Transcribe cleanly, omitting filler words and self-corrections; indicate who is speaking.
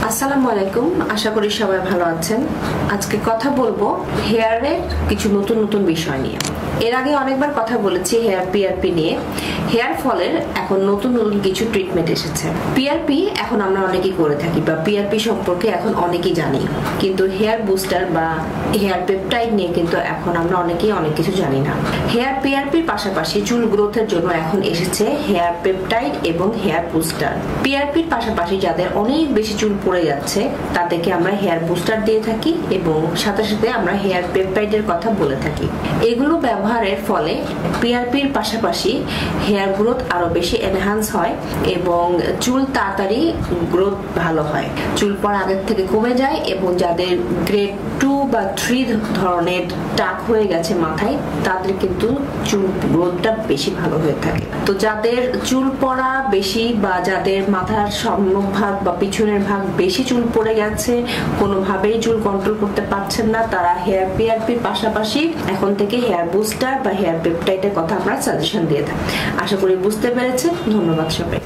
Speaker 1: আসসালামু আলাইকুম, আশা করি সবাই ভালো আছেন। আজকে কথা বলবো হেয়ারের কিছু নতুন নতুন বিষয় নিয়ে। এর আগে অনেকবার কথা বলেছি হেয়ার পিআরপি নিয়ে। হেয়ার ফলের এখন নতুন নতুন কিছু ট্রিটমেন্ট এসেছে। পিআরপি এখন আমরা অনেকেই করে থাকি বা পিআরপি সম্পর্কে এখন অনেকেই জানি, কিন্তু হেয়ার বুস্টার বা হেয়ার পেপটাইড নিয়ে কিন্তু এখন আমরা অনেকেই অনেক কিছু জানি না। হেয়ার পিআরপির পাশাপাশি চুল গ্রোথের জন্য এখন এসেছে হেয়ার পেপটাইড এবং হেয়ার বুস্টার। পিআরপির পাশাপাশি যাদের অনেক বেশি চুল পড়ে যাচ্ছে তাদেরকে আমরা হেয়ার বুস্টার দিয়ে থাকি এবং সাথে সাথে আমরা হেয়ার পেপটাইডের কথা বলে থাকি। এগুলো ব্যবহারের ফলে পিআরপির পাশাপাশি হেয়ার গ্রোথ আরো বেশি এনহ্যান্স হয় এবং চুল তাড়াতাড়ি গ্রোথ ভালো হয়, চুল পড়া আগের থেকে কমে যায় এবং যাদের গ্রেড 2 বা 3 ধরনের টাক হয়ে গেছে মাথায় তাদের কিন্তু চুল গ্রোথটা বেশি ভালো হয়ে থাকে। তো যাদের চুল পড়া বেশি বা যাদের মাথার সম্মুখ ভাগ বা পিছনের ভাগ বেশি চুল পড়ে গেছে, কোনোভাবেই চুল কন্ট্রোল করতে পারছেন না, তারা হেয়ার পিআরপির পাশাপাশি এখন থেকে হেয়ার বুস্টার বা হেয়ার পেপটাইডের কথা আমরা সাজেশন দিয়ে থাকি। আশা করি বুঝতে পেরেছেন। ধন্যবাদ সবাই।